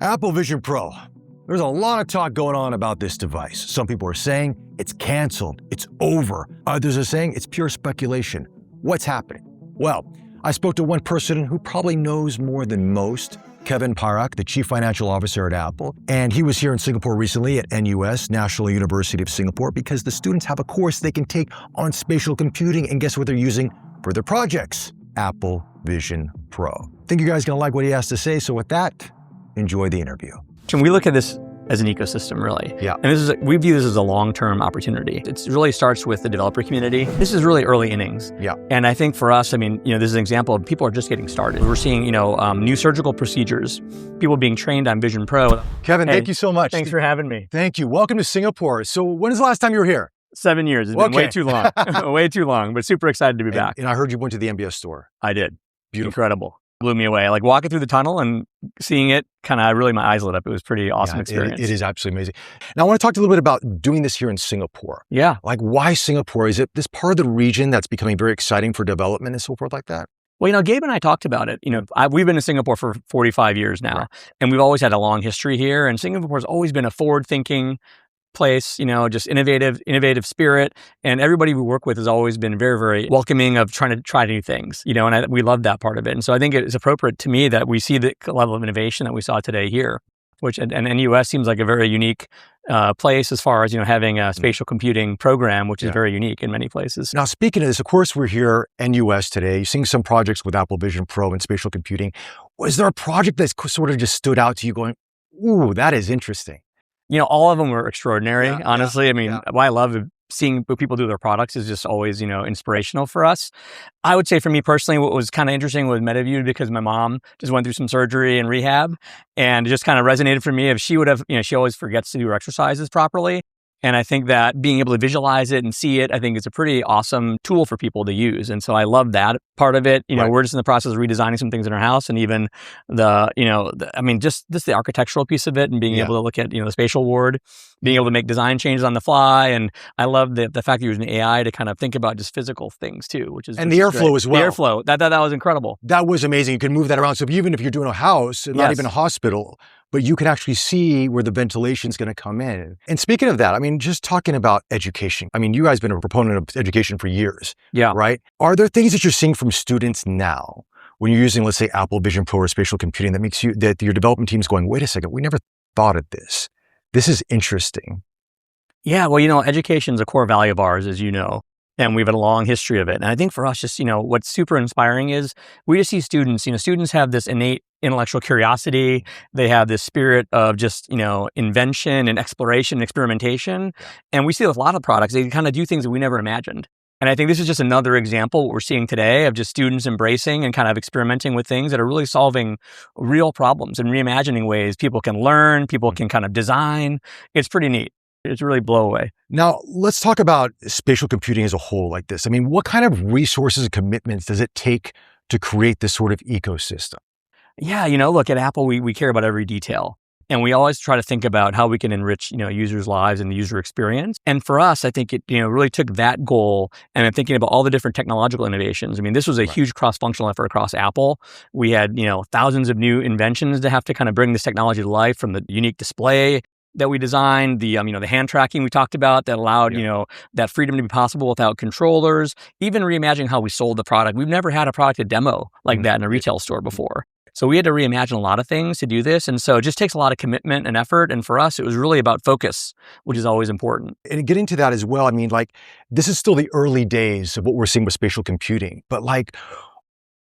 Apple Vision Pro. There's a lot of talk going on about this device. Some people are saying it's canceled, it's over. Others are saying it's pure speculation. What's happening? Well, I spoke to one person who probably knows more than most, Kevan Parekh, the Chief Financial Officer at Apple. And he was here in Singapore recently at NUS, National University of Singapore, because the students have a course they can take on spatial computing, and guess what they're using for their projects? Apple Vision Pro. Think you guys are gonna like what he has to say, so with that, enjoy the interview. Can we look at this as an ecosystem, really? Yeah. And we view this as a long-term opportunity. It really starts with the developer community. This is really early innings. Yeah. And I think for us, this is an example of people are just getting started. We're seeing, new surgical procedures, people being trained on Vision Pro. Kevin, thank you so much. Thanks for having me. Thank you. Welcome to Singapore. So when is the last time you were here? 7 years. It's been way too long. Way too long, but super excited to be back. And I heard you went to the MBS store. I did. Beautiful. Incredible. Blew me away. Like walking through the tunnel and seeing it, really my eyes lit up. It was pretty awesome experience. It is absolutely amazing. Now I want to talk a little bit about doing this here in Singapore. Yeah. Like why Singapore? Is it this part of the region that's becoming very exciting for development and so forth like that? Well, Gabe and I talked about it. We've been in Singapore for 45 years now, right. And we've always had a long history here. And Singapore's always been a forward-thinking place, just innovative spirit. And everybody we work with has always been very, very welcoming of trying to try new things, and we love that part of it. And so I think it's appropriate to me that we see the level of innovation that we saw today here, which, and NUS seems like a very unique place as far as, having a spatial computing program, which is very unique in many places. Now, speaking of this, of course, we're here at NUS today, seeing some projects with Apple Vision Pro and spatial computing. Was there a project that sort of just stood out to you going, ooh, that is interesting? All of them were extraordinary, honestly. What I love seeing what people do their products is just always, inspirational for us. I would say for me personally, what was kind of interesting was MetaView, because my mom just went through some surgery and rehab, and it just kind of resonated for me. If she would have, she always forgets to do her exercises properly. And I think that being able to visualize it and see it, I think it's a pretty awesome tool for people to use. And so I love that part of it. Right. We're just in the process of redesigning some things in our house, and even just the architectural piece of it, and being able to look at, the spatial ward, being able to make design changes on the fly. And I love the fact that you're using AI to kind of think about just physical things too, which is the airflow as well. The airflow, that was incredible. That was amazing. You can move that around. So even if you're doing a house, not even a hospital, but you can actually see where the ventilation is going to come in. And speaking of that, just talking about education. You guys have been a proponent of education for years. Yeah. Right? Are there things that you're seeing from students now when you're using, let's say, Apple Vision Pro or spatial computing that your development team's going, wait a second, we never thought of this. This is interesting. Yeah. Well, education is a core value of ours, as you know. And we've had a long history of it. And I think for us, just, what's super inspiring is we just see students, students have this innate intellectual curiosity. They have this spirit of just, invention and exploration and experimentation. And we see with a lot of products, they kind of do things that we never imagined. And I think this is just another example of what we're seeing today of just students embracing and kind of experimenting with things that are really solving real problems and reimagining ways people can learn, people can kind of design. It's pretty neat. It's really blow away. Now, let's talk about spatial computing as a whole like this. What kind of resources and commitments does it take to create this sort of ecosystem? Yeah, look, at Apple, we care about every detail. And we always try to think about how we can enrich, users' lives and the user experience. And for us, I think it, really took that goal and thinking about all the different technological innovations. This was a huge cross-functional effort across Apple. We had, thousands of new inventions to have to kind of bring this technology to life, from the unique display that we designed, the hand tracking we talked about that allowed, that freedom to be possible without controllers, even reimagining how we sold the product. We've never had a product to demo like that in a retail store before. So we had to reimagine a lot of things to do this. And so it just takes a lot of commitment and effort. And for us, it was really about focus, which is always important. And getting to that as well, this is still the early days of what we're seeing with spatial computing. But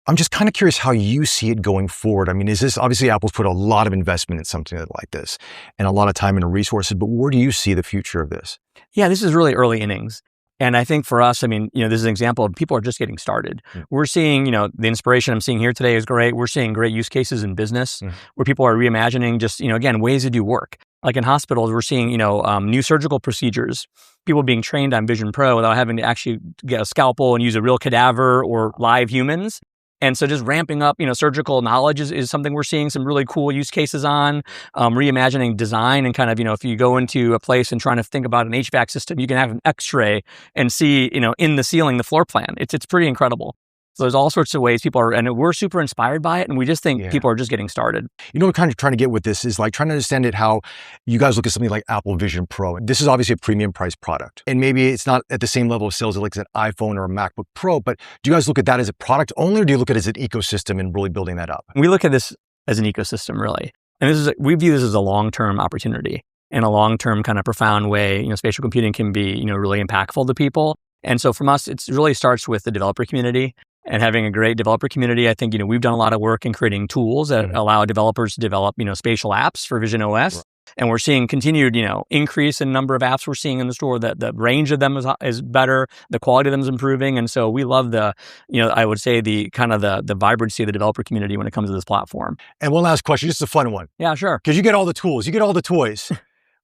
I'm just kind of curious how you see it going forward. Is this, obviously Apple's put a lot of investment in something like this and a lot of time and resources, but where do you see the future of this? Yeah, this is really early innings. And I think for us, this is an example of people are just getting started. We're seeing, the inspiration I'm seeing here today is great. We're seeing great use cases in business where people are reimagining just, again, ways to do work. Like in hospitals, we're seeing, new surgical procedures, people being trained on Vision Pro without having to actually get a scalpel and use a real cadaver or live humans. And so just ramping up, surgical knowledge is something we're seeing some really cool use cases on, reimagining design and kind of, if you go into a place and trying to think about an HVAC system, you can have an X-ray and see, in the ceiling, the floor plan. It's pretty incredible. So there's all sorts of ways people are, and we're super inspired by it. And we just think people are just getting started. You know, what I'm kind of trying to get with this is like trying to understand it, how you guys look at something like Apple Vision Pro. This is obviously a premium price product. And maybe it's not at the same level of sales as like an iPhone or a MacBook Pro, but do you guys look at that as a product only, or do you look at it as an ecosystem and really building that up? We look at this as an ecosystem, really. And we view this as a long-term opportunity. In a long-term kind of profound way, spatial computing can be, really impactful to people. And so from us, it really starts with the developer community and having a great developer community. I think, we've done a lot of work in creating tools that allow developers to develop, spatial apps for visionOS. Right. And we're seeing continued, increase in number of apps we're seeing in the store. That the range of them is better. The quality of them is improving. And so we love I would say the kind of the vibrancy of the developer community when it comes to this platform. And one last question, just a fun one. Yeah, sure. Because you get all the tools, you get all the toys.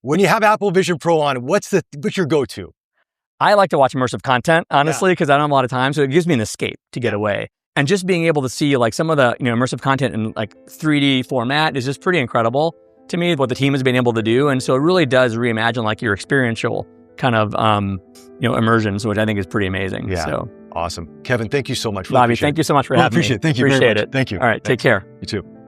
When you have Apple Vision Pro on, what's your go-to? I like to watch immersive content, honestly, because I don't have a lot of time. So it gives me an escape to get away. And just being able to see like some of the immersive content in like 3D format is just pretty incredible to me, what the team has been able to do. And so it really does reimagine like your experiential kind of immersions, which I think is pretty amazing. Yeah. So awesome. Kevin, thank you so much. Bobby, thank you so much for having me. Appreciate it. Thank you. Appreciate it. Thank you. All right. Take care. You too.